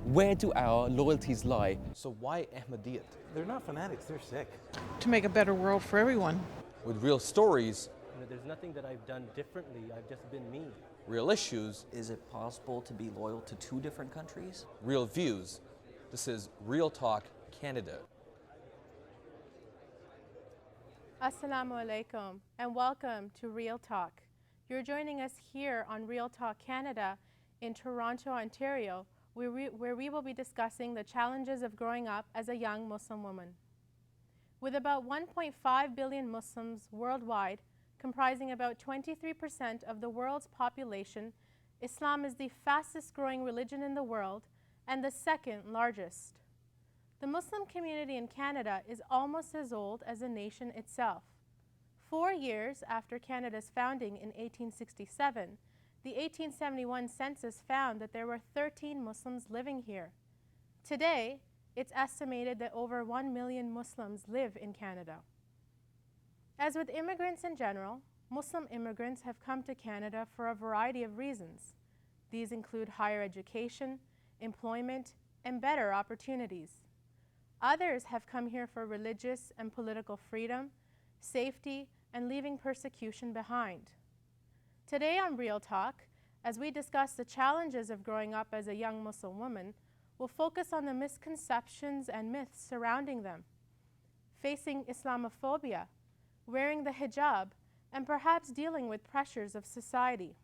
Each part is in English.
Where do our loyalties lie? So why Ahmadiyya? They're not fanatics, they're sick. To make a better world for everyone. With real stories, There's nothing that I've done differently, I've just been me. real issues, Is it possible to be loyal to two different countries? real views. This is Real Talk Canada. Assalamu alaikum and welcome to Real Talk. You're joining us here on Real Talk Canada in Toronto, Ontario, where we will be discussing the challenges of growing up as a young Muslim woman. With about 1.5 billion Muslims worldwide, comprising about 23% of the world's population, Islam is the fastest growing religion in the world and the second largest. The Muslim community in Canada is almost as old as the nation itself. 4 years after Canada's founding in 1867, the 1871 census found that there were 13 Muslims living here. Today, it's estimated that over 1 million Muslims live in Canada. As with immigrants in general, Muslim immigrants have come to Canada for a variety of reasons. These include higher education, employment, and better opportunities. Others have come here for religious and political freedom, safety, and leaving persecution behind. Today on Real Talk, as we discuss the challenges of growing up as a young Muslim woman, we'll focus on the misconceptions and myths surrounding them, facing Islamophobia, wearing the hijab, and perhaps dealing with pressures of society.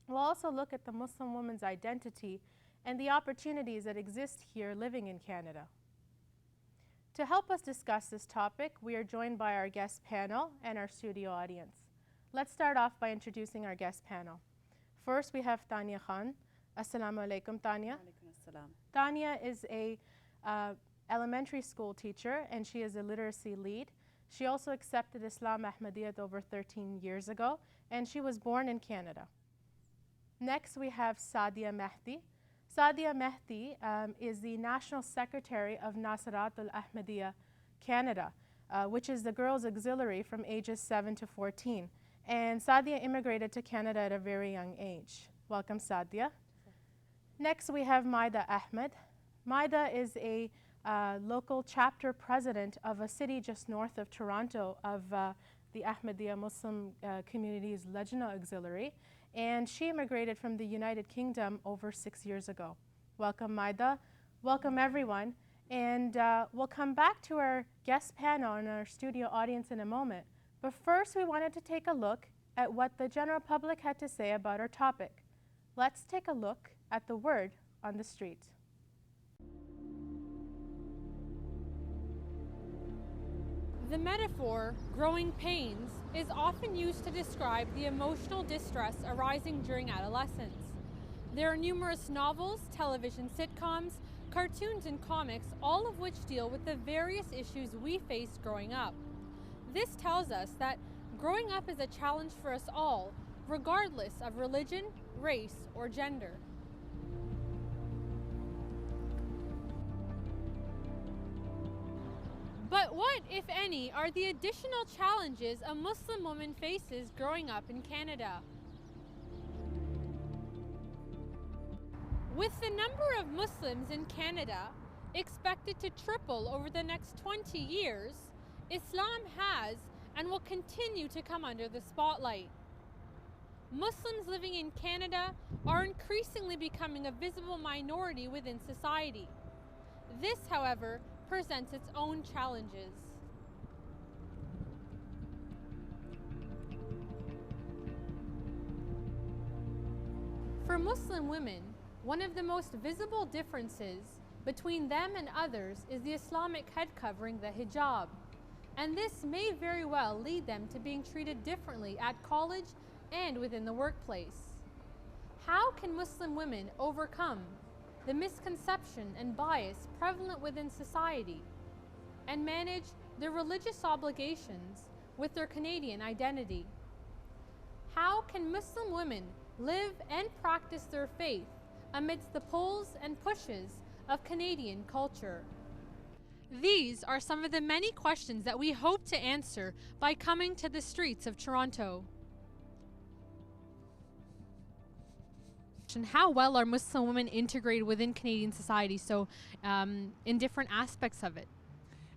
We'll also look at the Muslim woman's identity and the opportunities that exist here living in Canada. To help us discuss this topic, we are joined by our guest panel and our studio audience. Let's start off by introducing our guest panel. First, we have Tanya Khan. Assalamu alaikum, Tanya. Tanya is a elementary school teacher, and she is a literacy lead. She also accepted Islam Ahmadiyya over 13 years ago, and she was born in Canada. Next, we have Sadia Mehdi. Sadia Mehdi is the National Secretary of Nasirat al-Ahmadiyya Canada, which is the girls' auxiliary from ages 7 to 14. And Sadia immigrated to Canada at a very young age. Welcome, Sadia. Next, we have Maida Ahmed. Maida is a local chapter president of a city just north of Toronto of the Ahmadiyya Muslim community's Lajna auxiliary, and she immigrated from the United Kingdom over 6 years ago. Welcome, Maida. Welcome, everyone. And we'll come back to our guest panel and our studio audience in a moment. But first, we wanted to take a look at what the general public had to say about our topic. Let's take a look at the word on the street. The metaphor, growing pains, is often used to describe the emotional distress arising during adolescence. There are numerous novels, television sitcoms, cartoons, and comics, all of which deal with the various issues we face growing up. This tells us that growing up is a challenge for us all, regardless of religion, race, or gender. But what, if any, are the additional challenges a Muslim woman faces growing up in Canada? With the number of Muslims in Canada expected to triple over the next 20 years, Islam has and will continue to come under the spotlight. Muslims living in Canada are increasingly becoming a visible minority within society. This, however, presents its own challenges. For Muslim women, one of the most visible differences between them and others is the Islamic head covering, the hijab. And this may very well lead them to being treated differently at college and within the workplace. How can Muslim women overcome the misconception and bias prevalent within society and manage their religious obligations with their Canadian identity? How can Muslim women live and practice their faith amidst the pulls and pushes of Canadian culture? These are some of the many questions that we hope to answer by coming to the streets of Toronto. And how well are Muslim women integrated within Canadian society, so in different aspects of it?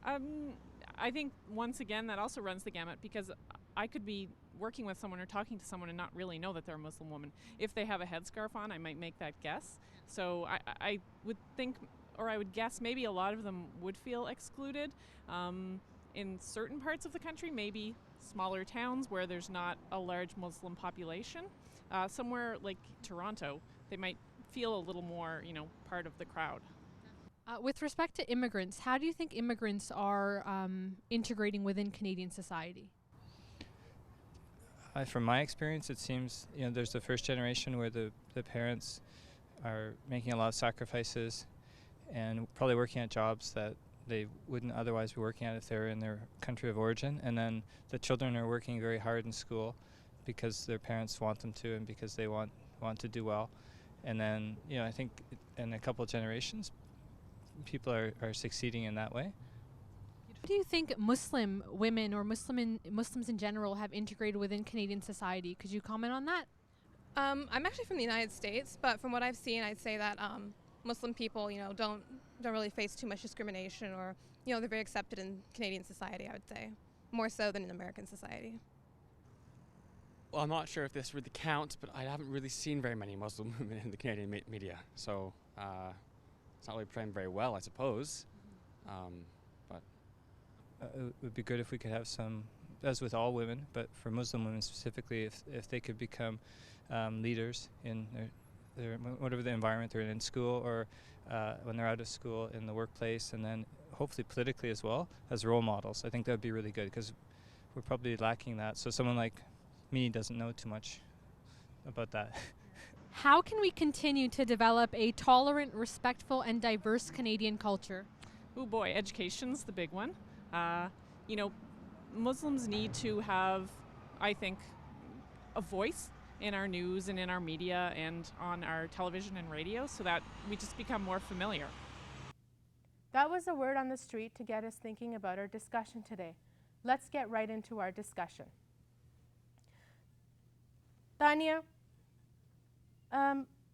I think, once again, that also runs the gamut, because I could be working with someone or talking to someone and not really know that they're a Muslim woman. If they have a headscarf on, I might make that guess. So I would think, or I would guess, maybe a lot of them would feel excluded. In certain parts of the country, maybe smaller towns where there's not a large Muslim population. Somewhere like Toronto, they might feel a little more, part of the crowd. With respect to immigrants, how do you think immigrants are integrating within Canadian society? From my experience, it seems there's the first generation where the parents are making a lot of sacrifices and probably working at jobs that they wouldn't otherwise be working at if they were in their country of origin. And then the children are working very hard in school because their parents want them to and because they want to do well. And then, I think in a couple of generations, people are succeeding in that way. How do you think Muslim women or Muslims in general have integrated within Canadian society? Could you comment on that? I'm actually from the United States, but from what I've seen, I'd say that Muslim people, don't really face too much discrimination, or they're very accepted in Canadian society. I would say more so than in American society. Well, I'm not sure if this really counts, but I haven't really seen very many Muslim women in the Canadian media, so it's not really portraying very well, I suppose. It would be good if we could have some, as with all women, but for Muslim women specifically, if they could become leaders in their whatever the environment they're in school, or when they're out of school in the workplace, and then hopefully politically as well as role models. I think that would be really good, because we're probably lacking that. So someone like me doesn't know too much about that. How can we continue to develop a tolerant, respectful, and diverse Canadian culture? Oh boy, education's the big one. Muslims need to have, I think, a voice in our news and in our media and on our television and radio, so that we just become more familiar. That was a word on the street to get us thinking about our discussion today. Let's get right into our discussion. Tanya,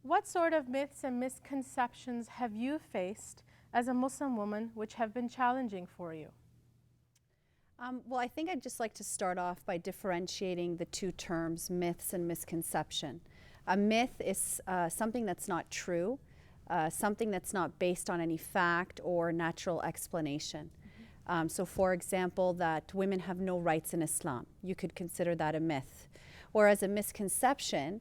what sort of myths and misconceptions have you faced as a Muslim woman which have been challenging for you? Well, I think I'd just like to start off by differentiating the two terms, myths and misconception. A myth is something that's not true, something that's not based on any fact or natural explanation. So for example, that women have no rights in Islam. You could consider that a myth. Whereas a misconception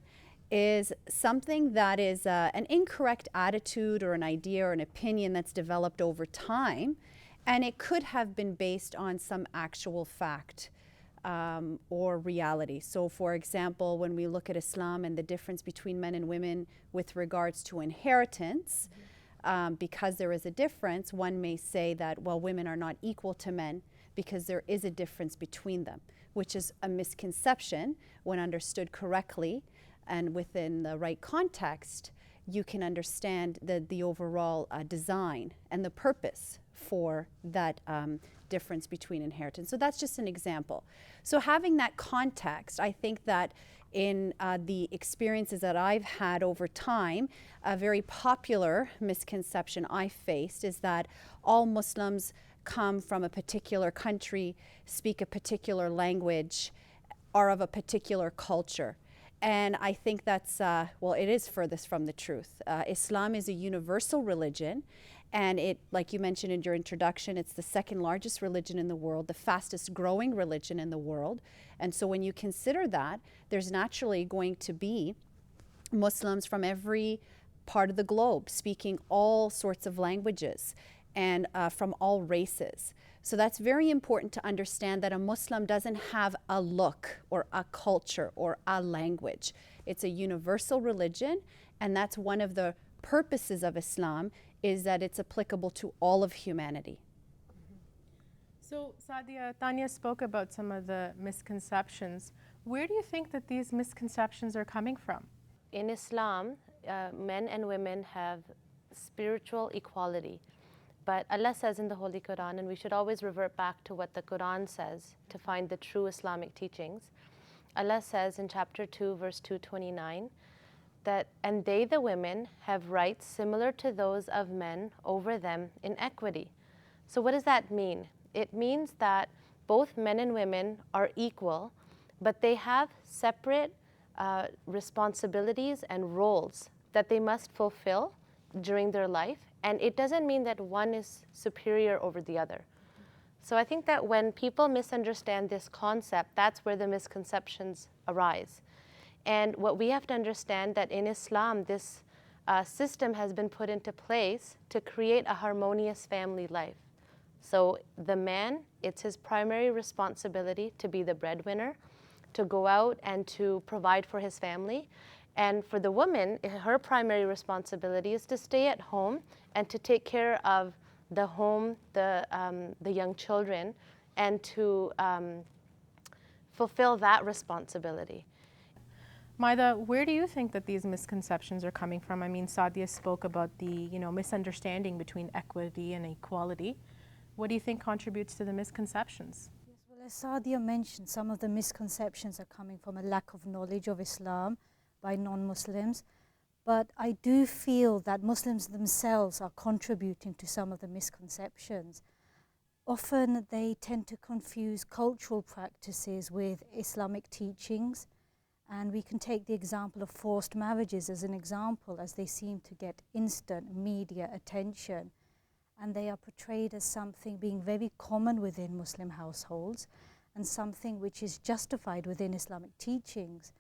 is something that is an incorrect attitude or an idea or an opinion that's developed over time, and it could have been based on some actual fact or reality. So for example, when we look at Islam and the difference between men and women with regards to inheritance, because there is a difference, one may say that, well, women are not equal to men because there is a difference between them, which is a misconception. When understood correctly and within the right context, you can understand the overall design and the purpose for that difference between inheritance. So that's just an example. So having that context, I think that in the experiences that I've had over time, a very popular misconception I faced is that all Muslims come from a particular country, speak a particular language, are of a particular culture. And I think that's, well, it is furthest from the truth. Islam is a universal religion, and it, like you mentioned in your introduction, it's the second largest religion in the world, the fastest growing religion in the world. And so when you consider that, there's naturally going to be Muslims from every part of the globe speaking all sorts of languages and from all races. So that's very important to understand, that a Muslim doesn't have a look or a culture or a language. It's a universal religion, and that's one of the purposes of Islam, is that it's applicable to all of humanity. So Sadia, Tanya spoke about some of the misconceptions. Where do you think that these misconceptions are coming from? In Islam, men and women have spiritual equality. But Allah says in the Holy Quran, and we should always revert back to what the Quran says to find the true Islamic teachings. Allah says in chapter 2, verse 229, and they, the women, have rights similar to those of men over them in equity. So what does that mean? It means that both men and women are equal, but they have separate responsibilities and roles that they must fulfill during their life. And it doesn't mean that one is superior over the other. So I think that when people misunderstand this concept, that's where the misconceptions arise. And what we have to understand that in Islam, this system has been put into place to create a harmonious family life. So the man, it's his primary responsibility to be the breadwinner, to go out and to provide for his family. And for the woman, her primary responsibility is to stay at home and to take care of the home, the young children, and to fulfill that responsibility. Maida, where do you think that these misconceptions are coming from? I mean, Sadia spoke about the misunderstanding between equity and equality. What do you think contributes to the misconceptions? Yes, well, as Sadia mentioned, some of the misconceptions are coming from a lack of knowledge of Islam by non-Muslims. But I do feel that Muslims themselves are contributing to some of the misconceptions. Often they tend to confuse cultural practices with Islamic teachings. And we can take the example of forced marriages as an example, as they seem to get instant media attention. And they are portrayed as something being very common within Muslim households and something which is justified within Islamic teachings.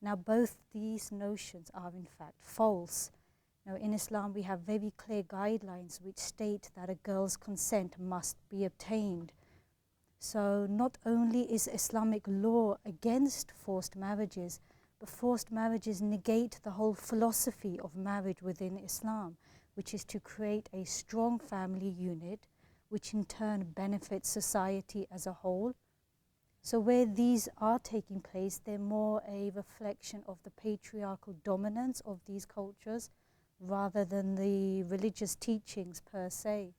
Now, both these notions are in fact false. Now, in Islam, we have very clear guidelines which state that a girl's consent must be obtained. So not only is Islamic law against forced marriages, but forced marriages negate the whole philosophy of marriage within Islam, which is to create a strong family unit, which in turn benefits society as a whole. So where these are taking place, they're more a reflection of the patriarchal dominance of these cultures rather than the religious teachings per se.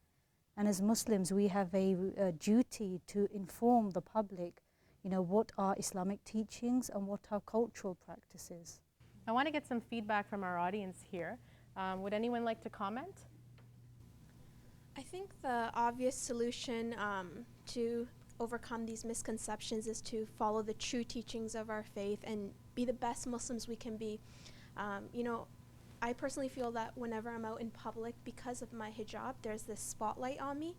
And as Muslims, we have a duty to inform the public, what are Islamic teachings and what are cultural practices. I want to get some feedback from our audience here. Would anyone like to comment? I think the obvious solution to overcome these misconceptions is to follow the true teachings of our faith and be the best Muslims we can be. I personally feel that whenever I'm out in public, because of my hijab, there's this spotlight on me,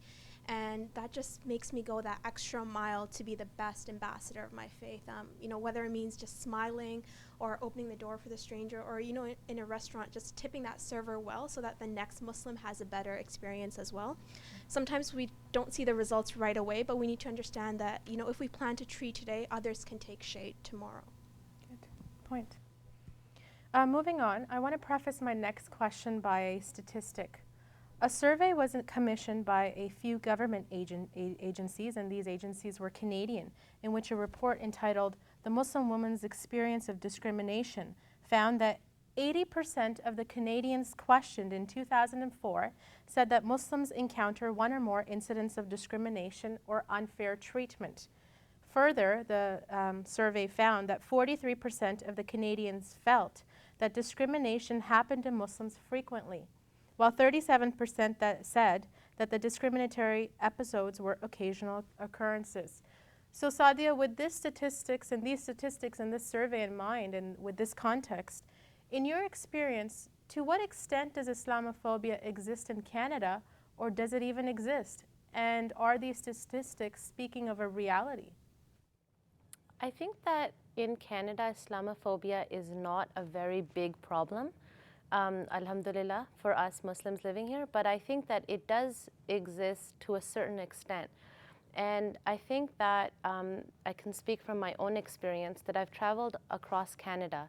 and that just makes me go that extra mile to be the best ambassador of my faith. Whether it means just smiling or opening the door for the stranger, or in a restaurant, just tipping that server well so that the next Muslim has a better experience as well. Sometimes we don't see the results right away, but we need to understand that if we plant a tree today, others can take shade tomorrow. Good point. Moving on, I want to preface my next question by a statistic. A survey was commissioned by a few government agencies, and these agencies were Canadian, in which a report entitled "The Muslim Woman's Experience of Discrimination" found that 80% of the Canadians questioned in 2004 said that Muslims encounter one or more incidents of discrimination or unfair treatment. Further, the survey found that 43% of the Canadians felt that discrimination happened to Muslims frequently, while 37% that said that the discriminatory episodes were occasional occurrences. So Sadia, with these statistics and this survey in mind, and with this context, in your experience, to what extent does Islamophobia exist in Canada, or does it even exist? And are these statistics speaking of a reality? I think that in Canada, Islamophobia is not a very big problem, alhamdulillah, for us Muslims living here, but I think that it does exist to a certain extent. And I think that I can speak from my own experience that I've traveled across Canada.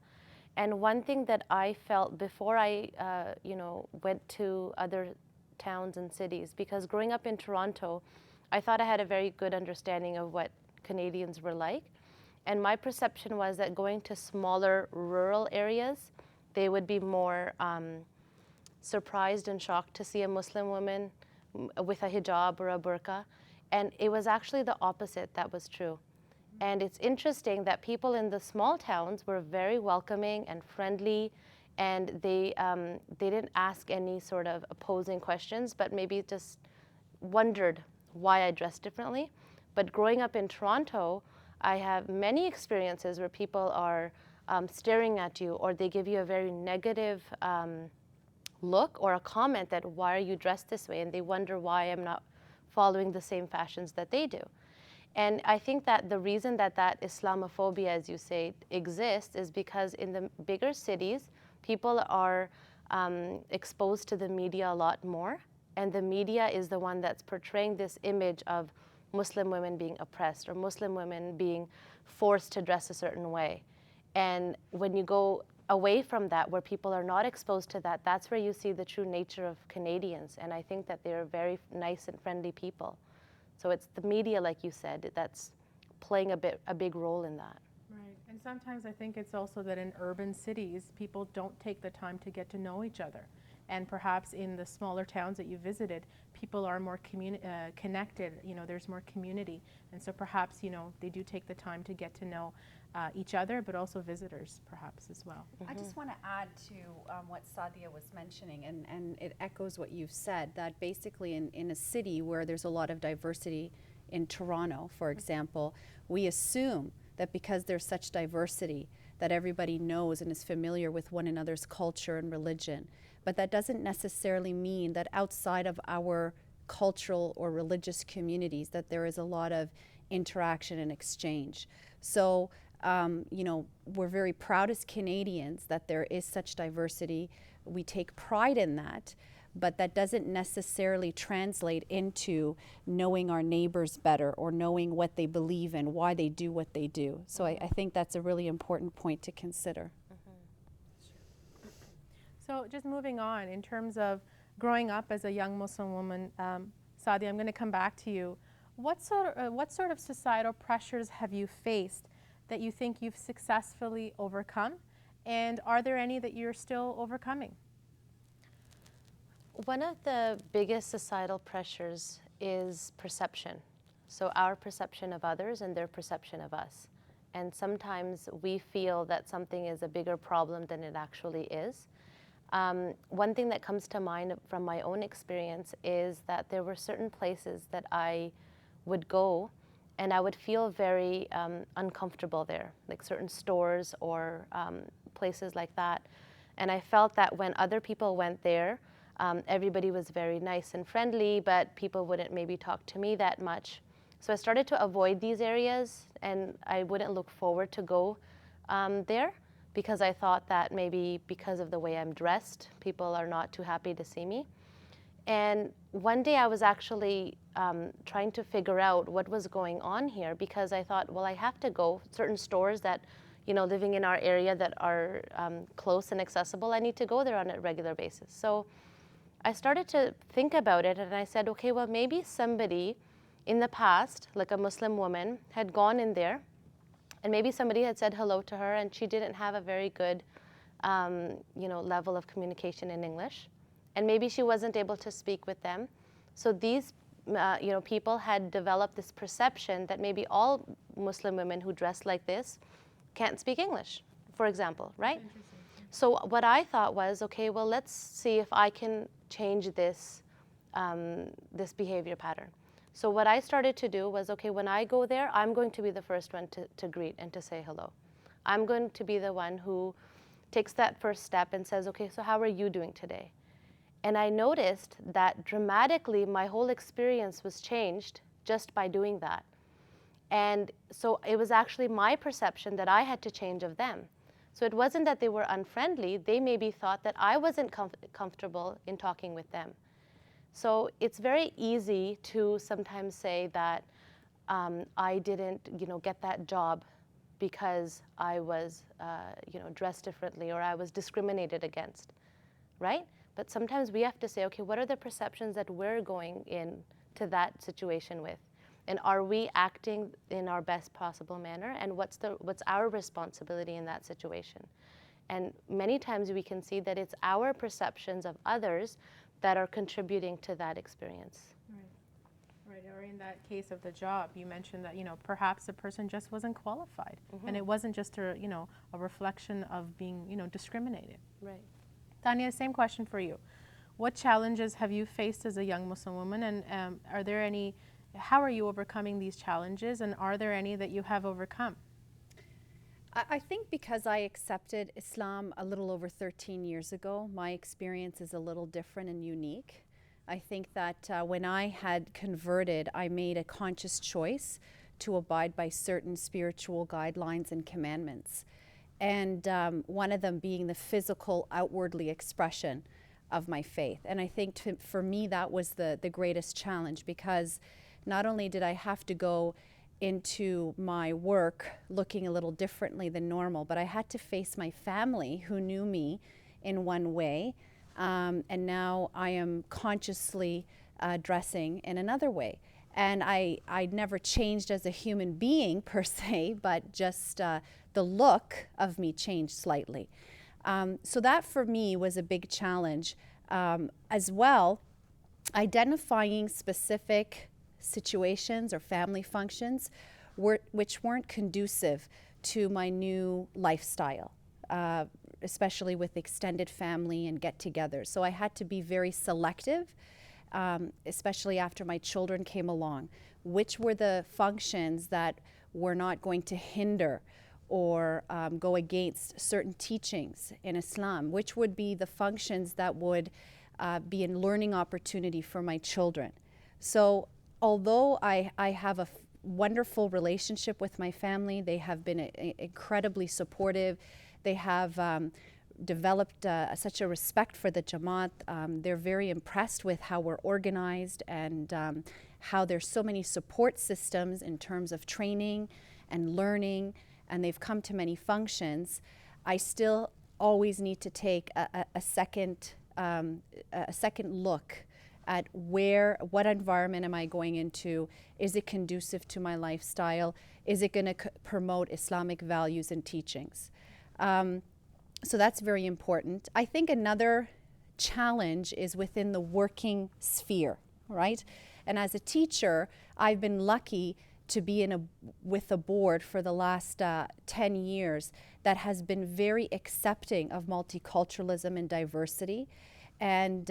And one thing that I felt before I went to other towns and cities, because growing up in Toronto, I thought I had a very good understanding of what Canadians were like. And my perception was that going to smaller rural areas, they would be more surprised and shocked to see a Muslim woman with a hijab or a burqa. And it was actually the opposite that was true. And it's interesting that people in the small towns were very welcoming and friendly and they didn't ask any sort of opposing questions, but maybe just wondered why I dressed differently. But growing up in Toronto, I have many experiences where people are staring at you, or they give you a very negative look or a comment that, why are you dressed this way? And they wonder why I'm not following the same fashions that they do. And I think that the reason that that Islamophobia, as you say, exists is because in the bigger cities, people are exposed to the media a lot more. And the media is the one that's portraying this image of Muslim women being oppressed or Muslim women being forced to dress a certain way. And when you go away from that, where people are not exposed to that, that's where you see the true nature of Canadians. And I think that they're very nice and friendly people. So it's the media, like you said, that's playing a big role in that. Right. And sometimes I think it's also that in urban cities, people don't take the time to get to know each other. And perhaps in the smaller towns that you visited, people are more connected, you know, there's more community. And so perhaps, you know, they do take the time to get to know each other, but also visitors perhaps as well. I just want to add to what Sadia was mentioning, and it echoes what you've said, that basically in a city where there's a lot of diversity, in Toronto, for example, we assume that because there's such diversity, that everybody knows and is familiar with one another's culture and religion. But that doesn't necessarily mean that outside of our cultural or religious communities that there is a lot of interaction and exchange. So, you know, we're very proud as Canadians that there is such diversity. We take pride in that, but that doesn't necessarily translate into knowing our neighbors better or knowing what they believe in, why they do what they do. So I think that's a really important point to consider. So just moving on, in terms of growing up as a young Muslim woman, Sadia, I'm going to come back to you. What sort of societal pressures have you faced that you think you've successfully overcome? And are there any that you're still overcoming? One of the biggest societal pressures is perception. So our perception of others and their perception of us. And sometimes we feel that something is a bigger problem than it actually is. One thing that comes to mind from my own experience is that there were certain places that I would go and I would feel very uncomfortable there, like certain stores or places like that. And I felt that when other people went there, everybody was very nice and friendly, but people wouldn't maybe talk to me that much. So I started to avoid these areas, and I wouldn't look forward to go there, because I thought that maybe because of the way I'm dressed, people are not too happy to see me. And one day I was actually trying to figure out what was going on here, because I thought, well, I have to go certain stores that, you know, living in our area that are close and accessible, I need to go there on a regular basis. So I started to think about it, and I said, okay, well, maybe somebody in the past, like a Muslim woman, had gone in there, and maybe somebody had said hello to her, and she didn't have a very good, you know, level of communication in English, and maybe she wasn't able to speak with them. So these, you know, people had developed this perception that maybe all Muslim women who dress like this can't speak English, for example, right? So what I thought was, okay, well, let's see if I can change this, this behavior pattern. So what I started to do was, okay, when I go there, I'm going to be the first one to greet and to say hello. I'm going to be the one who takes that first step and says, okay, so how are you doing today? And I noticed that dramatically my whole experience was changed just by doing that. And so it was actually my perception that I had to change of them. So it wasn't that they were unfriendly, they maybe thought that I wasn't comfortable in talking with them. So it's very easy to sometimes say that I didn't, you know, get that job because I was, you know, dressed differently, or I was discriminated against, right? But sometimes we have to say, okay, what are the perceptions that we're going into that situation with? And are we acting in our best possible manner? And what's our responsibility in that situation? And many times we can see that it's our perceptions of others that are contributing to that experience. Right. Right, or in that case of the job, you mentioned that, perhaps the person just wasn't qualified. And it wasn't just a reflection of being, discriminated. Right. Tanya, same question for you. What challenges have you faced as a young Muslim woman, and how are you overcoming these challenges, and are there any that you have overcome? I think because I accepted Islam a little over 13 years ago, my experience is a little different and unique. I think that when I had converted, I made a conscious choice to abide by certain spiritual guidelines and commandments. And one of them being the physical, outwardly expression of my faith. And I think for me that was the greatest challenge, because not only did I have to go into my work looking a little differently than normal, but I had to face my family who knew me in one way, and now I am consciously dressing in another way. And I never changed as a human being per se, but just the look of me changed slightly. So that for me was a big challenge. As well, identifying specific situations or family functions which weren't conducive to my new lifestyle, especially with extended family and get-togethers. So I had to be very selective, especially after my children came along. Which were the functions that were not going to hinder or go against certain teachings in Islam? Which would be the functions that would be a learning opportunity for my children? So although I have a wonderful relationship with my family, they have been incredibly supportive. They have developed such a respect for the Jamaat. They're very impressed with how we're organized and how there's so many support systems in terms of training and learning, and they've come to many functions. I still always need to take a second look at what environment am I going into? Is it conducive to my lifestyle? Is it going to promote Islamic values and teachings? So that's very important. I think another challenge is within the working sphere, right? And as a teacher, I've been lucky to be with a board for the last 10 years that has been very accepting of multiculturalism and diversity, and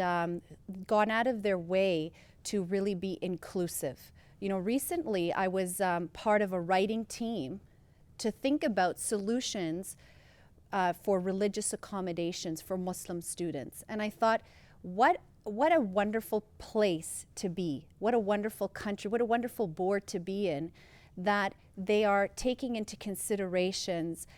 gone out of their way to really be inclusive. Recently I was part of a writing team to think about solutions for religious accommodations for Muslim students. And I thought, what a wonderful place to be, what a wonderful country, what a wonderful board to be in, that they are taking into considerations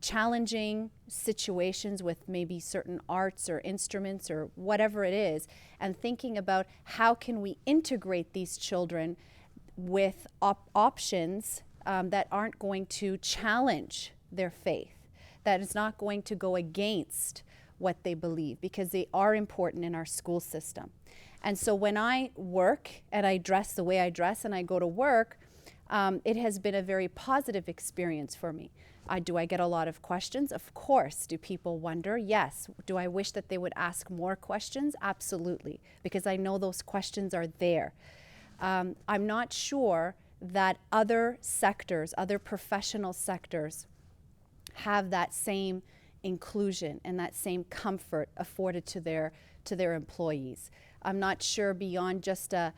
challenging situations with maybe certain arts or instruments or whatever it is, and thinking about how can we integrate these children with options that aren't going to challenge their faith, that is not going to go against what they believe, because they are important in our school system. And so when I work and I dress the way I dress and I go to work, it has been a very positive experience for me. Do I get a lot of questions? Of course. Do people wonder? Yes. Do I wish that they would ask more questions? Absolutely, because I know those questions are there. I'm not sure that other sectors, other professional sectors, have that same inclusion and that same comfort afforded to their employees. I'm not sure beyond just a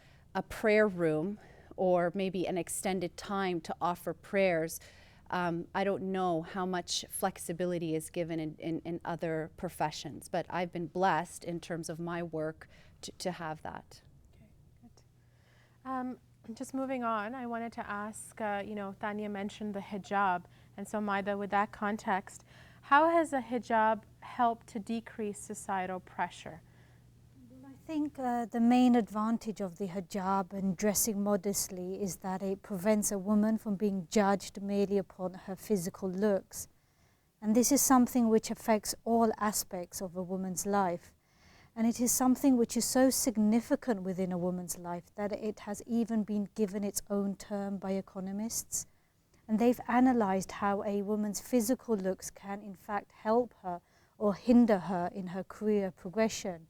prayer room or maybe an extended time to offer prayers. I don't know how much flexibility is given in other professions, but I've been blessed in terms of my work to have that. Okay, good. Just moving on, I wanted to ask, Tanya mentioned the hijab, and so Maida, with that context, how has the hijab helped to decrease societal pressure? I think the main advantage of the hijab and dressing modestly is that it prevents a woman from being judged merely upon her physical looks. And this is something which affects all aspects of a woman's life. And it is something which is so significant within a woman's life that it has even been given its own term by economists. And they've analyzed how a woman's physical looks can in fact help her or hinder her in her career progression.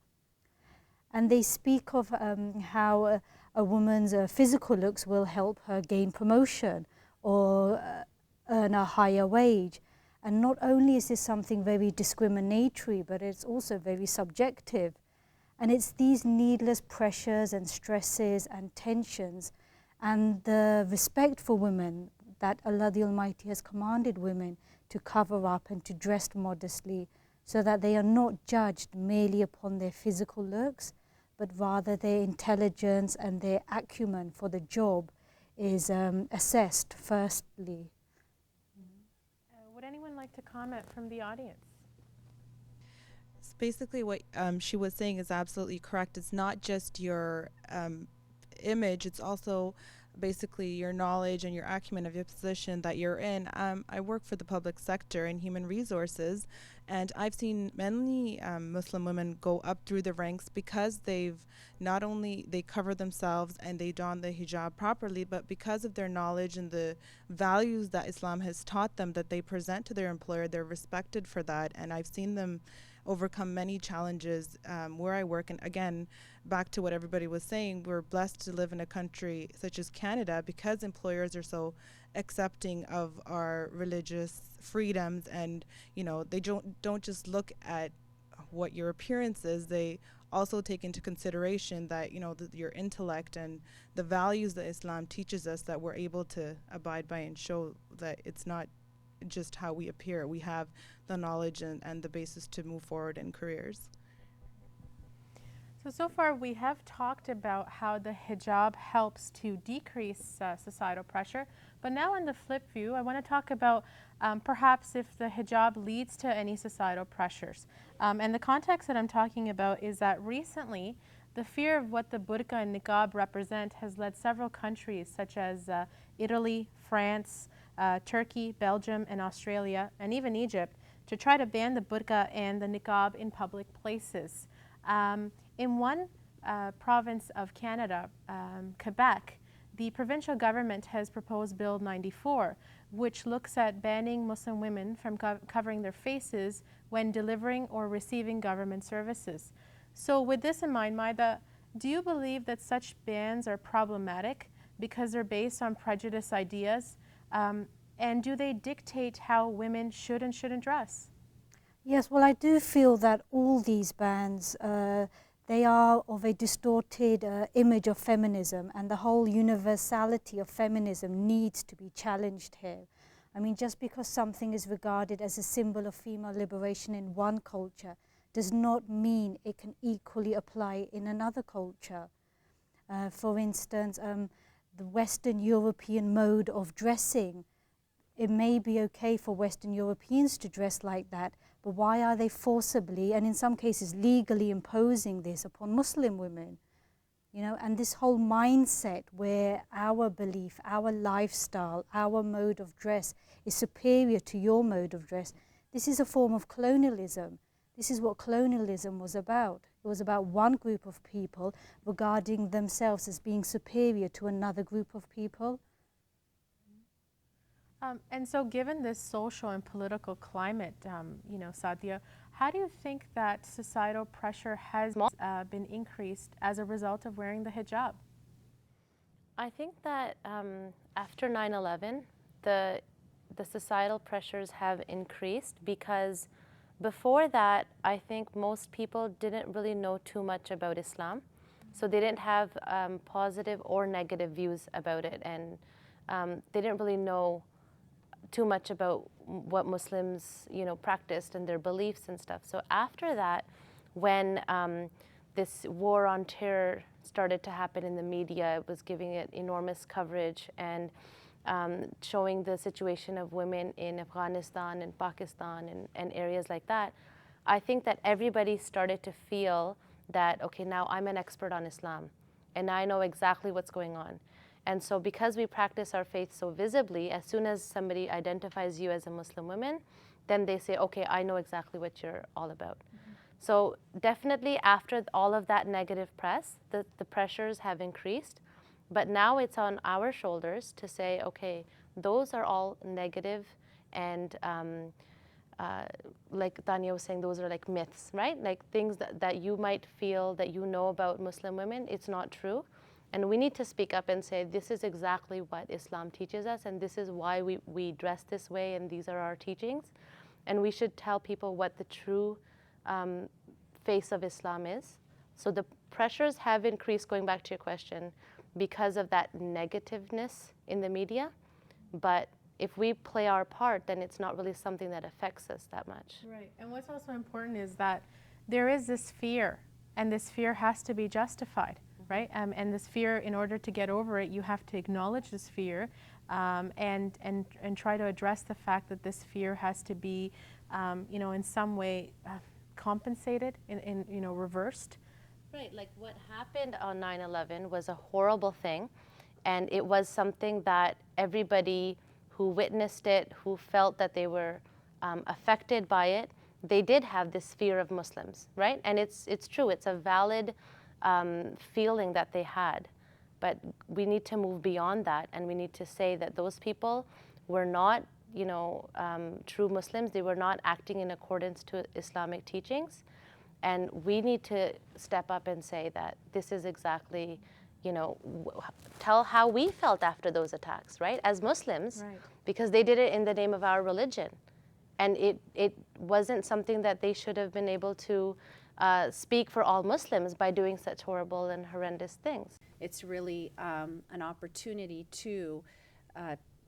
And they speak of how a woman's physical looks will help her gain promotion or earn a higher wage. And not only is this something very discriminatory, but it's also very subjective. And it's these needless pressures and stresses and tensions and the respect for women that Allah the Almighty has commanded women to cover up and to dress modestly, so that they are not judged merely upon their physical looks, but rather their intelligence and their acumen for the job is assessed firstly. Would anyone like to comment from the audience? Basically what she was saying is absolutely correct. It's not just your image, it's also basically your knowledge and your acumen of your position that you're in. I work for the public sector in human resources, and I've seen many Muslim women go up through the ranks because they've not only they cover themselves and they don the hijab properly, but because of their knowledge and the values that Islam has taught them that they present to their employer, they're respected for that. And I've seen them overcome many challenges where I work. And again, back to what everybody was saying, we're blessed to live in a country such as Canada because employers are so accepting of our religious freedoms, and you know, they don't just look at what your appearance is, they also take into consideration that, you know, your intellect and the values that Islam teaches us, that we're able to abide by and show that it's not just how we appear. We have the knowledge and the basis to move forward in careers. So far we have talked about how the hijab helps to decrease societal pressure, but now on the flip view, I want to talk about perhaps if the hijab leads to any societal pressures. And the context that I'm talking about is that recently the fear of what the burqa and niqab represent has led several countries such as Italy, France, Turkey, Belgium, and Australia, and even Egypt, to try to ban the burqa and the niqab in public places. In one province of Canada, Quebec, the provincial government has proposed Bill 94, which looks at banning Muslim women from covering their faces when delivering or receiving government services. So with this in mind, Maida, do you believe that such bans are problematic because they're based on prejudice ideas? And do they dictate how women should and shouldn't dress? Yes, well, I do feel that all these bans, they are of a distorted image of feminism, and the whole universality of feminism needs to be challenged here. I mean, just because something is regarded as a symbol of female liberation in one culture does not mean it can equally apply in another culture. For instance, the Western European mode of dressing, it may be okay for Western Europeans to dress like that, but why are they forcibly and in some cases legally imposing this upon Muslim women? You know, and this whole mindset where our belief, our lifestyle, our mode of dress is superior to your mode of dress, this is a form of colonialism. This is what colonialism was about. It was about one group of people regarding themselves as being superior to another group of people. And so given this social and political climate, you know, Sadia, how do you think that societal pressure has been increased as a result of wearing the hijab? I think that after 9/11, the societal pressures have increased because before that, I think most people didn't really know too much about Islam. So they didn't have positive or negative views about it, and they didn't really know too much about what Muslims, you know, practiced and their beliefs and stuff. So after that, when this war on terror started to happen in the media, it was giving it enormous coverage and showing the situation of women in Afghanistan and Pakistan and areas like that. I think that everybody started to feel that, okay, now I'm an expert on Islam and I know exactly what's going on. And so because we practice our faith so visibly, as soon as somebody identifies you as a Muslim woman, then they say, okay, I know exactly what you're all about. Mm-hmm. So definitely after all of that negative press, the pressures have increased. But now it's on our shoulders to say, okay, those are all negative and like Tanya was saying, those are like myths, right? Like things that you might feel that you know about Muslim women, it's not true. And we need to speak up and say, this is exactly what Islam teaches us, and this is why we dress this way, and these are our teachings. And we should tell people what the true face of Islam is. So the pressures have increased, going back to your question, because of that negativeness in the media. But if we play our part, then it's not really something that affects us that much. Right. And what's also important is that there is this fear, and this fear has to be justified, right? And this fear, in order to get over it, you have to acknowledge this fear and try to address the fact that this fear has to be, you know, in some way compensated, you know, reversed. Right, like what happened on 9/11 was a horrible thing, and it was something that everybody who witnessed it, who felt that they were affected by it, they did have this fear of Muslims, right? And it's true, it's a valid feeling that they had. But we need to move beyond that, and we need to say that those people were not, you know, true Muslims. They were not acting in accordance to Islamic teachings. And we need to step up and say that this is exactly, you know, tell how we felt after those attacks, right? As Muslims, Right. Because they did it in the name of our religion. And it wasn't something that they should have been able to speak for all Muslims by doing such horrible and horrendous things. It's really an opportunity to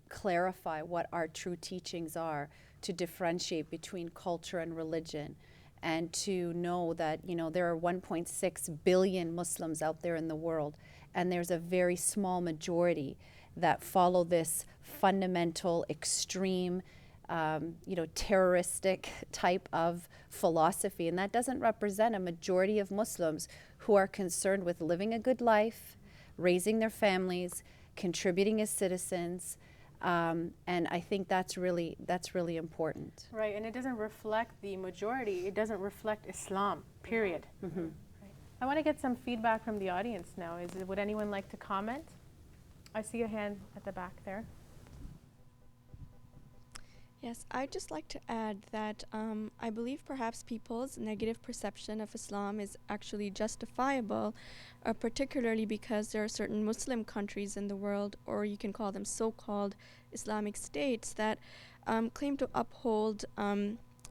clarify what our true teachings are, to differentiate between culture and religion, and to know that, you know, there are 1.6 billion Muslims out there in the world, and there's a very small majority that follow this fundamental, extreme, you know, terroristic type of philosophy. And that doesn't represent a majority of Muslims who are concerned with living a good life, raising their families, contributing as citizens. And I think that's really important. Right, and it doesn't reflect the majority. It doesn't reflect Islam, period. Mm-hmm. Right. I want to get some feedback from the audience now. Would anyone like to comment? I see a hand at the back there. Yes, I'd just like to add that I believe perhaps people's negative perception of Islam is actually justifiable, particularly because there are certain Muslim countries in the world, or you can call them so-called Islamic states, that claim to uphold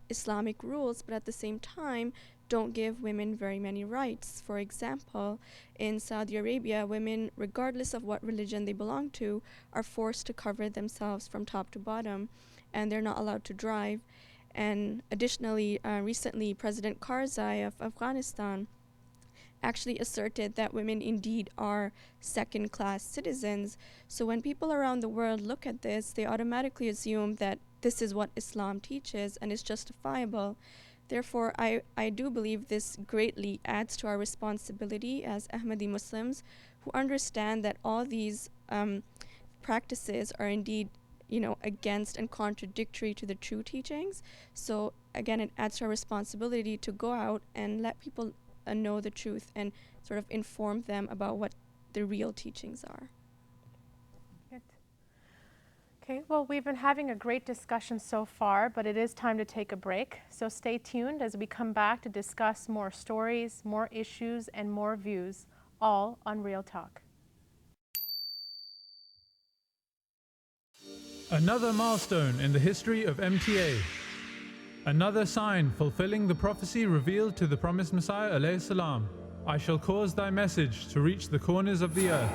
Islamic rules, but at the same time don't give women very many rights. For example, in Saudi Arabia, women, regardless of what religion they belong to, are forced to cover themselves from top to bottom, and they're not allowed to drive. And additionally, recently, President Karzai of Afghanistan actually asserted that women indeed are second-class citizens. So when people around the world look at this, they automatically assume that this is what Islam teaches and is justifiable. Therefore, I do believe this greatly adds to our responsibility as Ahmadi Muslims, who understand that all these practices are indeed, you know, against and contradictory to the true teachings. So again, it adds to our responsibility to go out and let people know the truth and sort of inform them about what the real teachings are. Good. Okay, well, we've been having a great discussion so far, but it is time to take a break. So stay tuned as we come back to discuss more stories, more issues, and more views, all on Real Talk. Another milestone in the history of MTA. Another sign fulfilling the prophecy revealed to the promised Messiah alayhi salam. I shall cause thy message to reach the corners of the earth.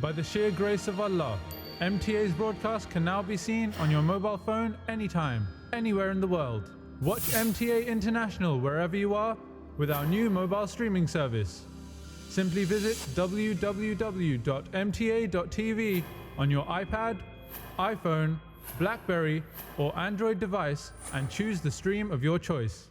By the sheer grace of Allah, MTA's broadcast can now be seen on your mobile phone anytime, anywhere in the world. Watch MTA International wherever you are with our new mobile streaming service. Simply visit www.mta.tv on your iPad, iPhone, BlackBerry or Android device and choose the stream of your choice.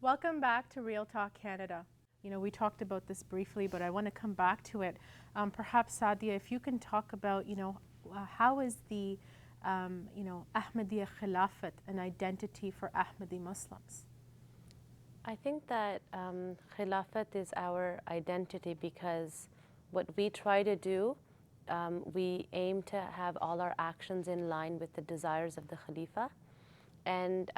Welcome back to Real Talk Canada. You know, we talked about this briefly, but I want to come back to it. Perhaps, Sadia, if you can talk about, you know, how is the, you know, Ahmadiyya Khilafat an identity for Ahmadi Muslims? I think that Khilafat is our identity because what we try to do, we aim to have all our actions in line with the desires of the Khalifa. And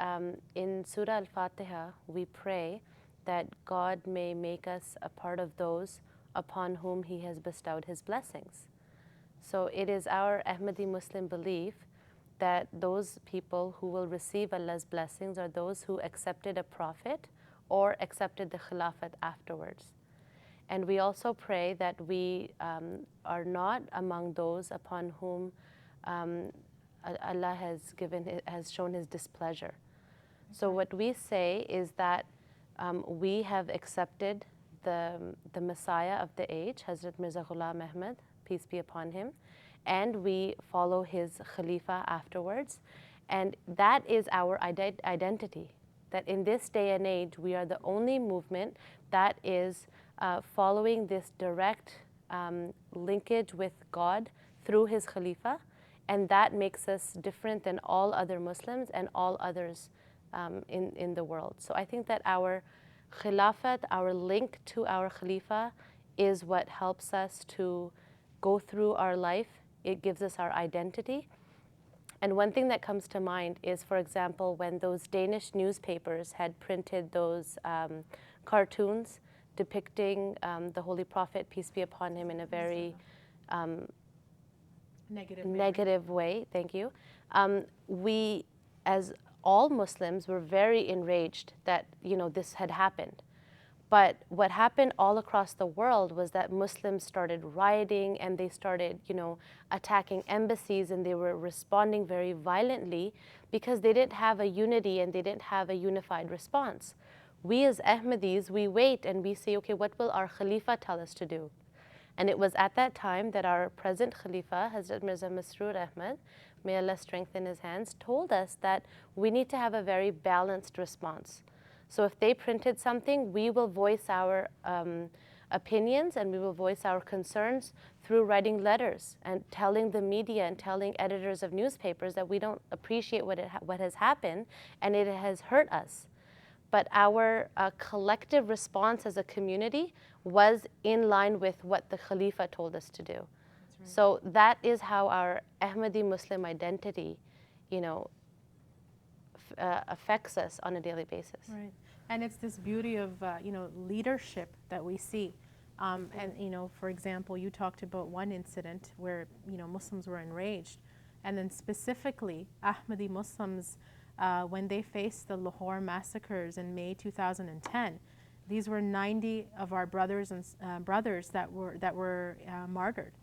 in Surah Al-Fatiha, we pray that God may make us a part of those upon whom He has bestowed His blessings. So it is our Ahmadi Muslim belief that those people who will receive Allah's blessings are those who accepted a prophet or accepted the Khilafat afterwards. And we also pray that we are not among those upon whom Allah has shown His displeasure. So what we say is that we have accepted the Messiah of the age, Hazrat Mirza Ghulam Ahmad, peace be upon him, and we follow his Khalifa afterwards. And that is our identity, that in this day and age, we are the only movement that is following this direct linkage with God through his Khalifa, and that makes us different than all other Muslims and all others in the world. So I think that our Khilafat, our link to our Khalifa, is what helps us to go through our life. It gives us our identity. And one thing that comes to mind is, for example, when those Danish newspapers had printed those cartoons depicting the Holy Prophet, peace be upon him, in a very negative way. Thank you. We, as all Muslims, were very enraged that this had happened. But what happened all across the world was that Muslims started rioting, and they started, attacking embassies, and they were responding very violently because they didn't have a unity and they didn't have a unified response. We as Ahmadis, we wait and we say, okay, what will our Khalifa tell us to do? And it was at that time that our present Khalifa, Hazrat Mirza Masroor Ahmad, may Allah strengthen his hands, told us that we need to have a very balanced response. So if they printed something, we will voice our opinions and we will voice our concerns through writing letters and telling the media and telling editors of newspapers that we don't appreciate what has happened and it has hurt us. But our collective response as a community was in line with what the Khalifa told us to do. Right. So that is how our Ahmadi Muslim identity, affects us on a daily basis. Right, and it's this beauty of leadership that we see. And for example, you talked about one incident where Muslims were enraged, and then specifically Ahmadi Muslims, when they faced the Lahore massacres in May 2010, these were 90 of our brothers that were martyred.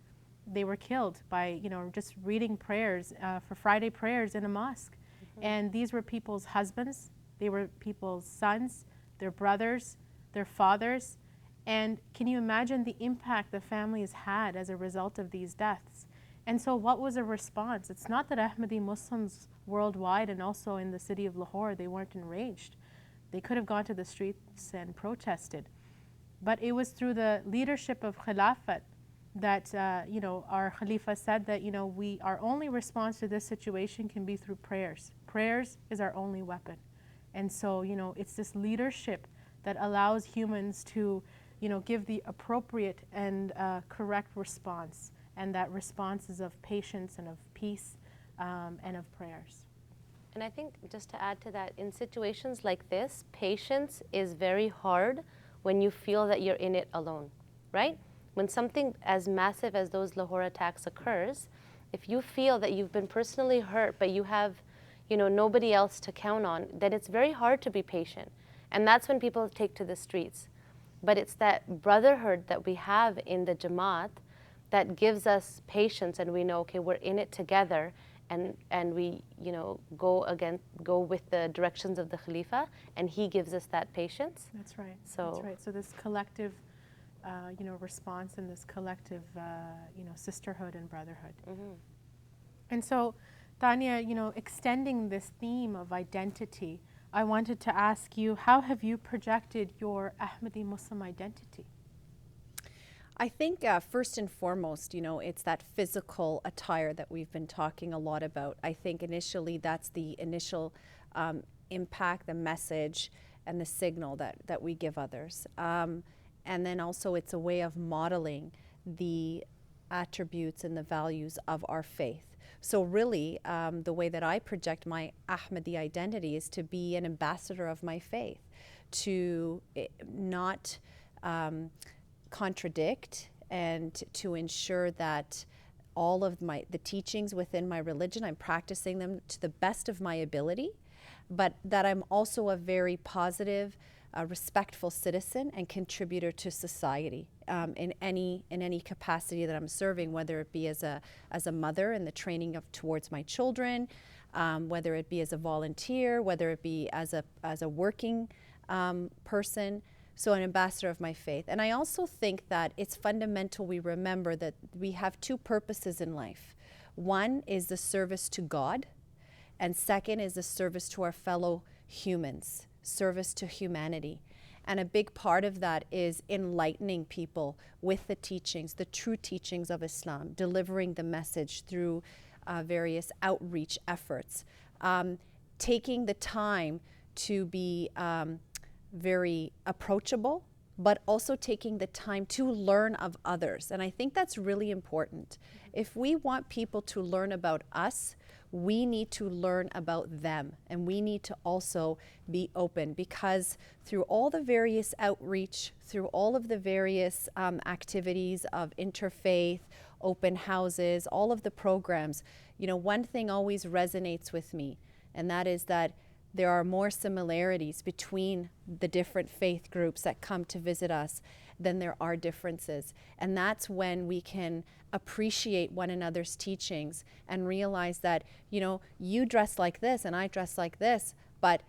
They were killed by just reading prayers for Friday prayers in a mosque. And these were people's husbands, they were people's sons, their brothers, their fathers. And can you imagine the impact the families had as a result of these deaths? And so what was a response? It's not that Ahmadi Muslims worldwide and also in the city of Lahore, they weren't enraged. They could have gone to the streets and protested. But it was through the leadership of Khilafat that our Khalifa said that our only response to this situation can be through prayers. Prayers is our only weapon. And so it's this leadership that allows humans to give the appropriate and correct response, and that response is of patience and of peace and of prayers. And I think just to add to that, in situations like this, patience is very hard when you feel that you're in it alone, right? When something as massive as those Lahore attacks occurs, if you feel that you've been personally hurt, but you have, nobody else to count on, then it's very hard to be patient. And that's when people take to the streets. But it's that brotherhood that we have in the Jamaat that gives us patience, and we know, okay, we're in it together, and we, go with the directions of the Khalifa, and he gives us that patience. That's right. So, that's right. So this collective response and this collective, sisterhood and brotherhood. Mm-hmm. And so, Tanya, extending this theme of identity, I wanted to ask you, how have you projected your Ahmadi Muslim identity? I think first and foremost, it's that physical attire that we've been talking a lot about. I think initially that's the initial impact, the message, and the signal that we give others. And then also it's a way of modeling the attributes and the values of our faith. So really, the way that I project my Ahmadi identity is to be an ambassador of my faith, to not contradict, and to ensure that all of the teachings within my religion, I'm practicing them to the best of my ability, but that I'm also a very positive, respectful citizen and contributor to society in any capacity that I'm serving, whether it be as a mother in the training towards my children, whether it be as a volunteer, whether it be as a working person. So an ambassador of my faith. And I also think that it's fundamental we remember that we have two purposes in life. One is the service to God, and second is the service to our fellow humans, service to humanity. And a big part of that is enlightening people with the teachings, the true teachings of Islam, delivering the message through various outreach efforts, taking the time to be very approachable, but also taking the time to learn of others. And I think that's really important. If we want people to learn about us, we need to learn about them, and we need to also be open, because through all the various outreach, through all of the various activities of interfaith, open houses, all of the programs, you know, one thing always resonates with me, and that is that there are more similarities between the different faith groups that come to visit us than there are differences. And that's when we can appreciate one another's teachings and realize that, you know, you dress like this and I dress like this, but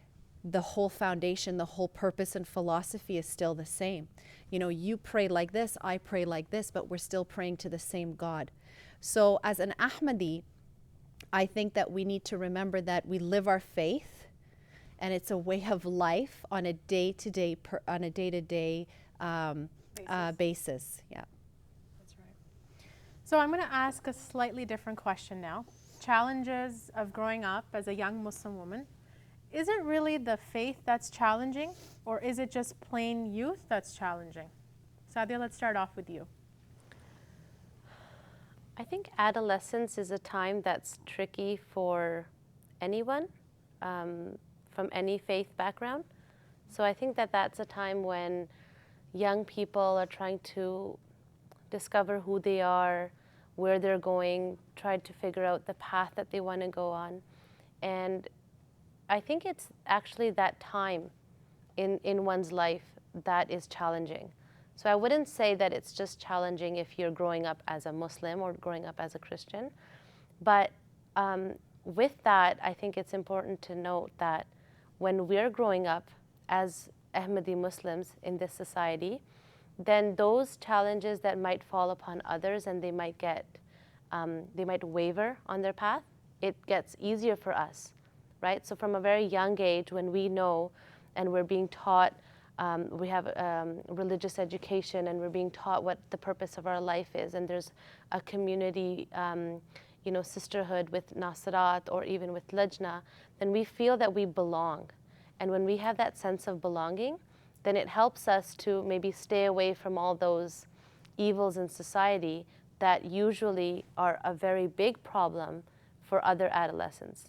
the whole foundation, the whole purpose and philosophy is still the same. You know, you pray like this, I pray like this, but we're still praying to the same God. So as an Ahmadi, I think that we need to remember that we live our faith, and it's a way of life on a day-to-day basis. Yeah. That's right. So I'm going to ask a slightly different question now. Challenges of growing up as a young Muslim woman. Is it really the faith that's challenging, or is it just plain youth that's challenging? Sadia, let's start off with you. I think adolescence is a time that's tricky for anyone. From any faith background. So I think that that's a time when young people are trying to discover who they are, where they're going, try to figure out the path that they want to go on. And I think it's actually that time in one's life that is challenging. So I wouldn't say that it's just challenging if you're growing up as a Muslim or growing up as a Christian. But with that, I think it's important to note that when we're growing up as Ahmadi Muslims in this society, then those challenges that might fall upon others and they might waver on their path, it gets easier for us, right? So from a very young age, when we know and we're being taught, we have religious education and we're being taught what the purpose of our life is, and there's a community you know, sisterhood with Nasirat or even with Lajna, then we feel that we belong. And when we have that sense of belonging, then it helps us to maybe stay away from all those evils in society that usually are a very big problem for other adolescents.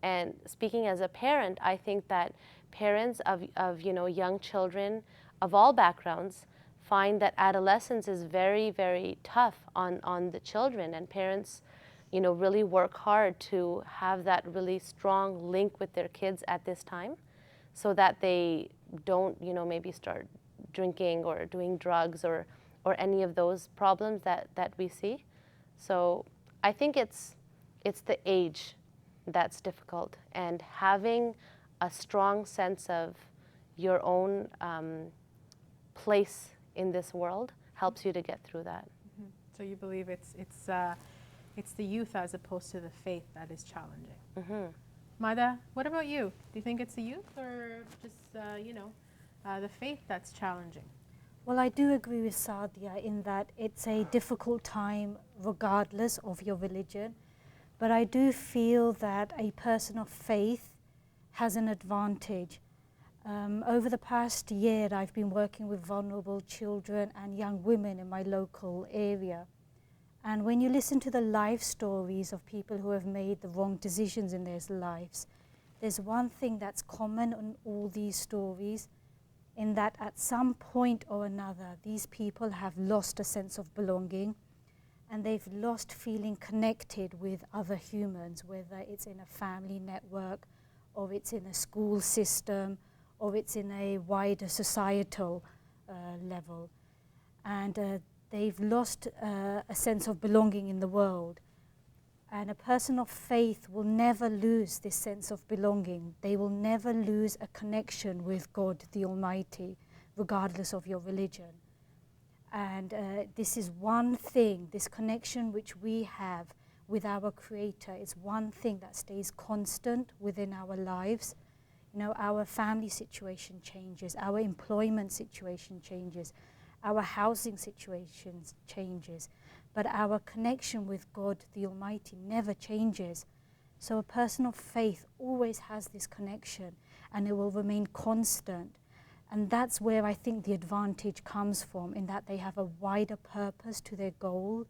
And speaking as a parent, I think that parents of you know, young children of all backgrounds find that adolescence is very, very tough on the children, and parents, you know, really work hard to have that really strong link with their kids at this time, so that they don't, you know, maybe start drinking or doing drugs or any of those problems that we see. So I think it's the age that's difficult, and having a strong sense of your own place in this world helps you to get through that. Mm-hmm. So you believe it's the youth as opposed to the faith that is challenging. Mm-hmm. Mada, what about you? Do you think it's the youth or just the faith that's challenging? Well, I do agree with Sadia in that it's a difficult time regardless of your religion, but I do feel that a person of faith has an advantage. Over the past year, I've been working with vulnerable children and young women in my local area. And when you listen to the life stories of people who have made the wrong decisions in their lives, there's one thing that's common on all these stories, in that at some point or another, these people have lost a sense of belonging, and they've lost feeling connected with other humans, whether it's in a family network, or it's in a school system, or it's in a wider societal level. And they've lost a sense of belonging in the world. And a person of faith will never lose this sense of belonging. They will never lose a connection with God the Almighty, regardless of your religion. And this is one thing, this connection which we have with our Creator, is one thing that stays constant within our lives. You know, our family situation changes, our employment situation changes, our housing situation changes, but our connection with God the Almighty never changes. So a person of faith always has this connection, and it will remain constant. And that's where I think the advantage comes from, in that they have a wider purpose to their goal,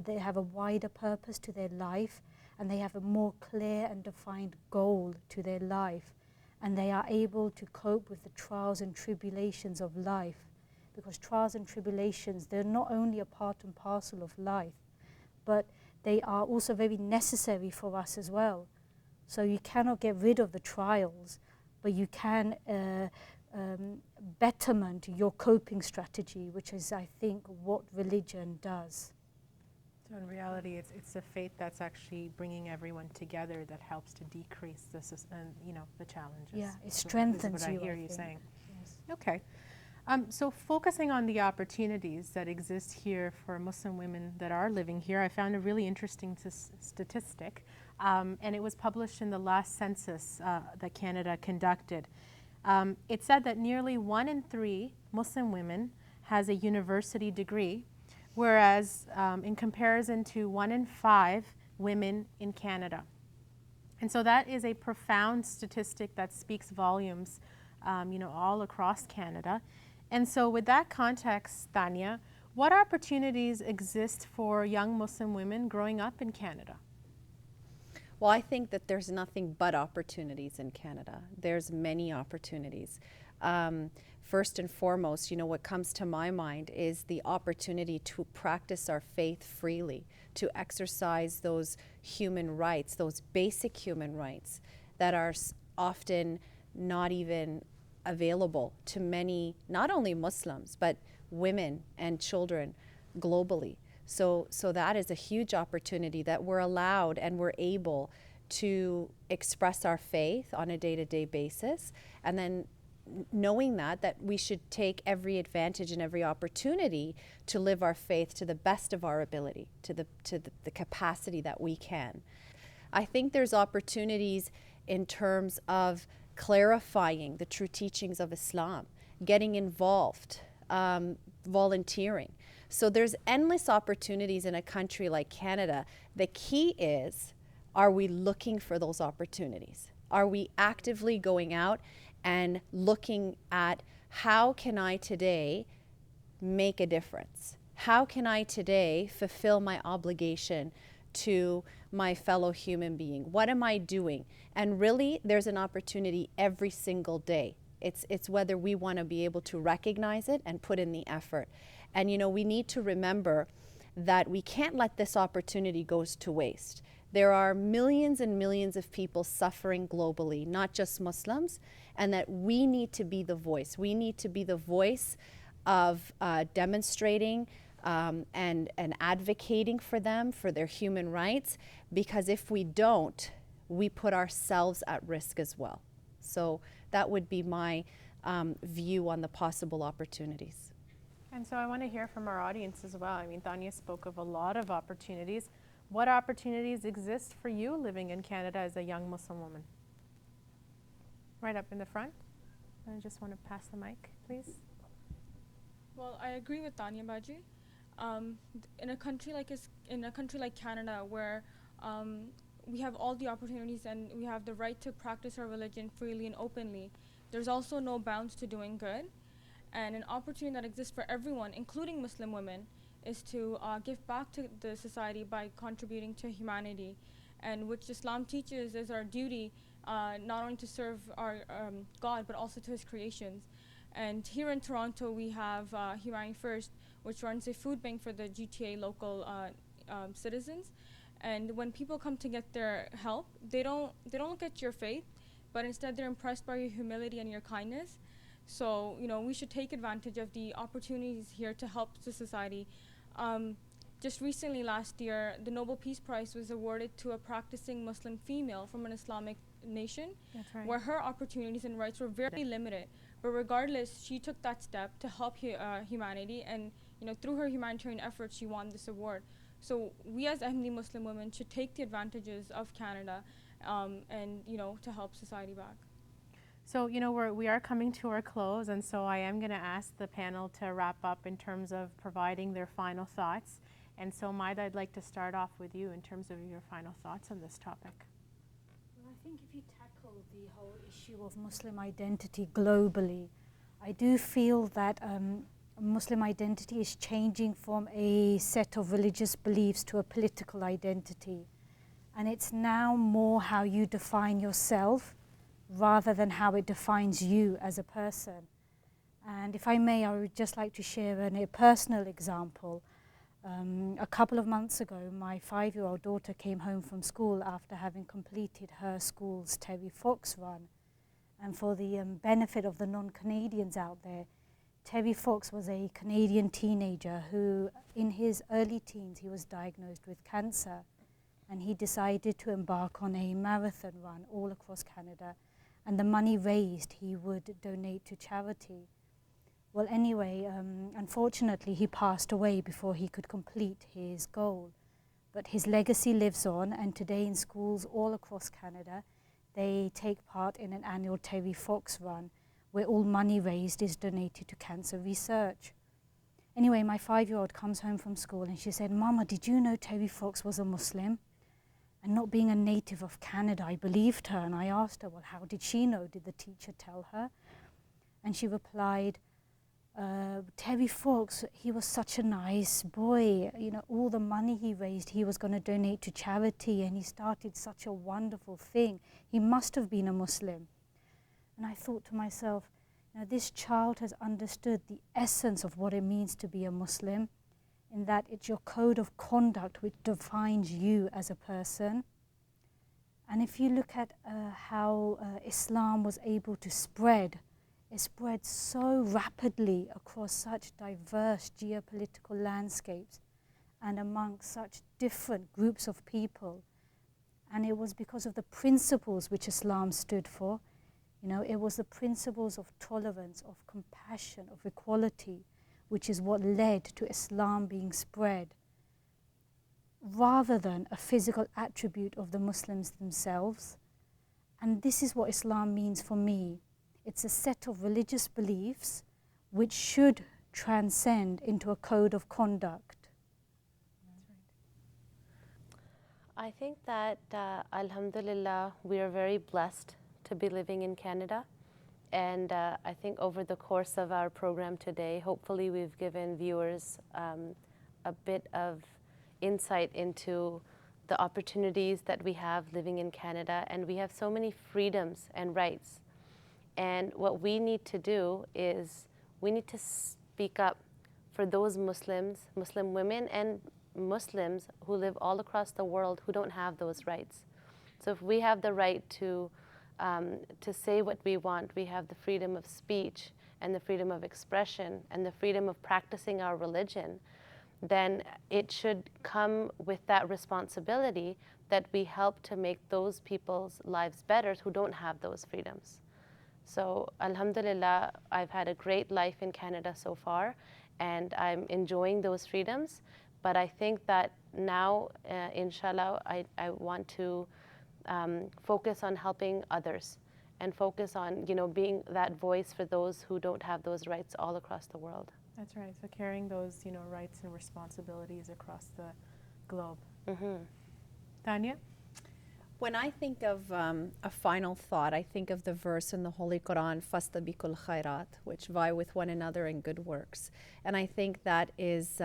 they have a wider purpose to their life, and they have a more clear and defined goal to their life. And they are able to cope with the trials and tribulations of life. Because trials and tribulations, they're not only a part and parcel of life, but they are also very necessary for us as well. So you cannot get rid of the trials, but you can betterment your coping strategy, which is, I think, what religion does. So in reality, it's a faith that's actually bringing everyone together that helps to decrease the challenges. Yeah, it strengthens is what you, I hear I you think. saying. Yes. Okay. So focusing on the opportunities that exist here for Muslim women that are living here, I found a really interesting statistic, and it was published in the last census that Canada conducted. It said that nearly 1 in 3 Muslim women has a university degree, whereas in comparison to 1 in 5 women in Canada. And so that is a profound statistic that speaks volumes, all across Canada. And so with that context, Tanya, what opportunities exist for young Muslim women growing up in Canada? Well, I think that there's nothing but opportunities in Canada. There's many opportunities. First and foremost, what comes to my mind is the opportunity to practice our faith freely, to exercise those human rights, those basic human rights that are often not even available to many, not only Muslims, but women and children globally. So that is a huge opportunity that we're allowed and we're able to express our faith on a day-to-day basis, and then knowing that we should take every advantage and every opportunity to live our faith to the best of our ability, to the capacity that we can. I think there's opportunities in terms of clarifying the true teachings of Islam, getting involved, volunteering. So there's endless opportunities in a country like Canada. The key is, are we looking for those opportunities? Are we actively going out and looking at, how can I today make a difference? How can I today fulfill my obligation to my fellow human being? What am I doing? And really, there's an opportunity every single day. It's whether we want to be able to recognize it and put in the effort. And we need to remember that we can't let this opportunity go to waste. There are millions and millions of people suffering globally, not just Muslims, and that we need to be the voice. We need to be the voice of demonstrating and advocating for them, for their human rights, because if we don't, we put ourselves at risk as well. So that would be my view on the possible opportunities. And so I want to hear from our audience as well. I mean, Tanya spoke of a lot of opportunities. What opportunities exist for you living in Canada as a young Muslim woman? Right up in the front. I just want to pass the mic, please. Well, I agree with Tanya Baji. In a country like Canada, where we have all the opportunities and we have the right to practice our religion freely and openly, there's also no bounds to doing good. And an opportunity that exists for everyone, including Muslim women, is to give back to the society by contributing to humanity, and which Islam teaches is our duty, not only to serve our God but also to His creations. And here in Toronto we have Humanity First, which runs a food bank for the GTA local citizens. And when people come to get their help, they don't look at your faith, but instead they're impressed by your humility and your kindness. So, you know, we should take advantage of the opportunities here to help the society. Just recently, last year, the Nobel Peace Prize was awarded to a practicing Muslim female from an Islamic nation. That's right. Where her opportunities and rights were very limited. But regardless, she took that step to help humanity, and you know, through her humanitarian efforts, she won this award. So we as Ahmadi Muslim women should take the advantages of Canada, and you know, to help society back. So, you know, we are coming to our close, and so I am going to ask the panel to wrap up in terms of providing their final thoughts. And so, Maida, I'd like to start off with you in terms of your final thoughts on this topic. Well, I think if you tackle the whole issue of Muslim identity globally, I do feel that Muslim identity is changing from a set of religious beliefs to a political identity. And it's now more how you define yourself rather than how it defines you as a person. And if I may, I would just like to share a personal example. A couple of months ago, my 5-year-old daughter came home from school after having completed her school's Terry Fox run. And for the benefit of the non-Canadians out there, Terry Fox was a Canadian teenager who, in his early teens, he was diagnosed with cancer. And he decided to embark on a marathon run all across Canada. And the money raised, he would donate to charity. Well, anyway, unfortunately, he passed away before he could complete his goal. But his legacy lives on, and today in schools all across Canada, they take part in an annual Terry Fox run, where all money raised is donated to cancer research. Anyway, my 5-year-old comes home from school and she said, "Mama, did you know Terry Fox was a Muslim?" And not being a native of Canada, I believed her, and I asked her, well, how did she know? Did the teacher tell her? And she replied, Terry Fox, he was such a nice boy. You know, all the money he raised, he was going to donate to charity, and he started such a wonderful thing. He must have been a Muslim. And I thought to myself, now this child has understood the essence of what it means to be a Muslim, in that it's your code of conduct which defines you as a person. And if you look at how Islam was able to spread, it spread so rapidly across such diverse geopolitical landscapes and amongst such different groups of people. And it was because of the principles which Islam stood for. You know, it was the principles of tolerance, of compassion, of equality, which is what led to Islam being spread, rather than a physical attribute of the Muslims themselves. And this is what Islam means for me. It's a set of religious beliefs which should transcend into a code of conduct. I think that, alhamdulillah, we are very blessed to be living in Canada. And I think over the course of our program today, hopefully we've given viewers a bit of insight into the opportunities that we have living in Canada. And we have so many freedoms and rights. And what we need to do is we need to speak up for those Muslims, Muslim women and Muslims who live all across the world who don't have those rights. So if we have the right to say what we want, we have the freedom of speech and the freedom of expression and the freedom of practicing our religion, then it should come with that responsibility that we help to make those people's lives better who don't have those freedoms. So alhamdulillah, I've had a great life in Canada so far, and I'm enjoying those freedoms. But I think that now, inshallah, I want to focus on helping others and focus on, you know, being that voice for those who don't have those rights all across the world. That's right. So carrying those, you know, rights and responsibilities across the globe. Mm-hmm. Tanya? When I think of a final thought, I think of the verse in the Holy Quran, "Fastabikul khairat," which vie with one another in good works. And I think that is,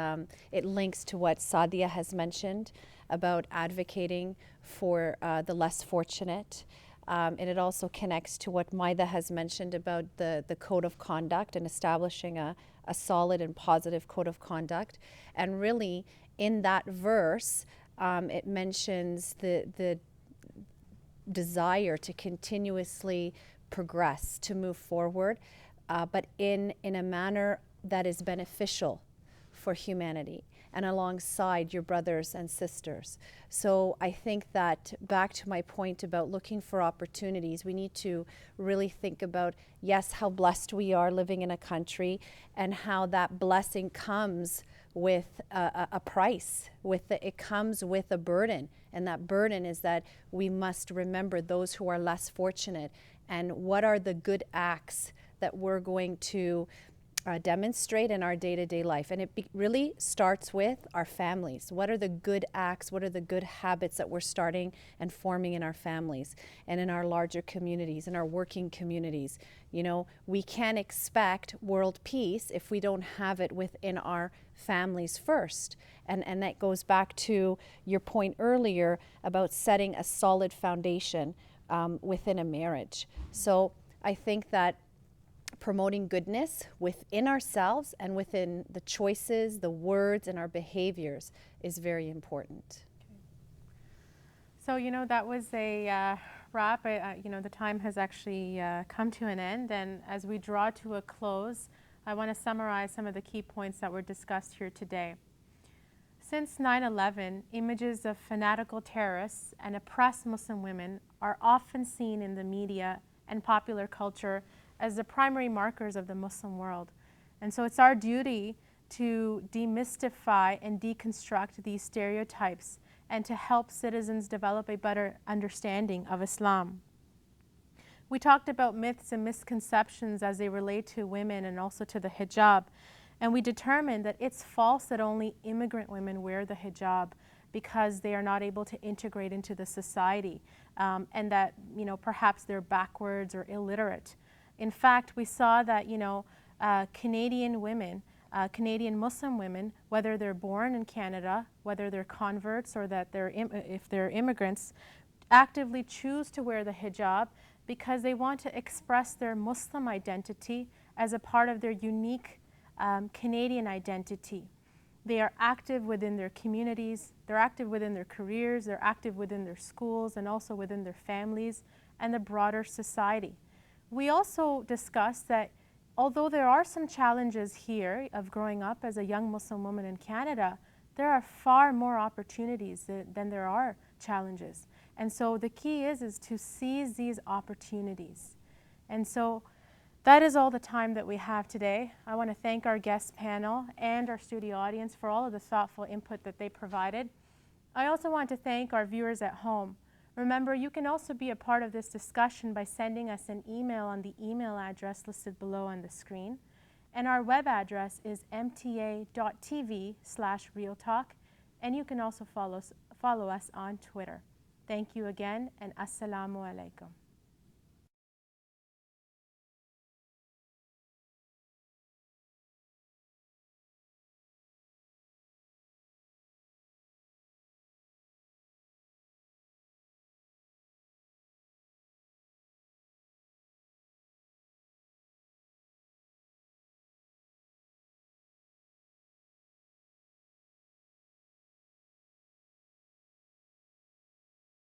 it links to what Sadia has mentioned about advocating for the less fortunate. And it also connects to what Maida has mentioned about the code of conduct and establishing a solid and positive code of conduct. And really, in that verse, it mentions the desire to continuously progress, to move forward, but in a manner that is beneficial for humanity and alongside your brothers and sisters. So I think that, back to my point about looking for opportunities, we need to really think about, yes, how blessed we are living in a country, and how that blessing comes with a price, it comes with a burden. And that burden is that we must remember those who are less fortunate, and what are the good acts that we're going to demonstrate in our day-to-day life. And it really starts with our families. What are the good acts? What are the good habits that we're starting and forming in our families and in our larger communities, in our working communities? You know, we can't expect world peace if we don't have it within our families first. And that goes back to your point earlier about setting a solid foundation within a marriage. So I think that promoting goodness within ourselves and within the choices, the words, and our behaviors is very important. So, you know, that was a wrap. You know, the time has actually come to an end, and as we draw to a close, I want to summarize some of the key points that were discussed here today. Since 9/11, images of fanatical terrorists and oppressed Muslim women are often seen in the media and popular culture as the primary markers of the Muslim world. And so it's our duty to demystify and deconstruct these stereotypes and to help citizens develop a better understanding of Islam. We talked about myths and misconceptions as they relate to women and also to the hijab. And we determined that it's false that only immigrant women wear the hijab because they are not able to integrate into the society, and that, you know, perhaps they're backwards or illiterate. In fact, we saw that, you know, Canadian women, Canadian Muslim women, whether they're born in Canada, whether they're converts or that if they're immigrants, actively choose to wear the hijab because they want to express their Muslim identity as a part of their unique Canadian identity. They are active within their communities, they're active within their careers, they're active within their schools, and also within their families and the broader society. We also discussed that although there are some challenges here of growing up as a young Muslim woman in Canada, there are far more opportunities than there are challenges. And so the key is to seize these opportunities. And so that is all the time that we have today. I want to thank our guest panel and our studio audience for all of the thoughtful input that they provided. I also want to thank our viewers at home. Remember, you can also be a part of this discussion by sending us an email on the email address listed below on the screen. And our web address is mta.tv/realtalk. And you can also follow us on Twitter. Thank you again, and assalamu alaikum.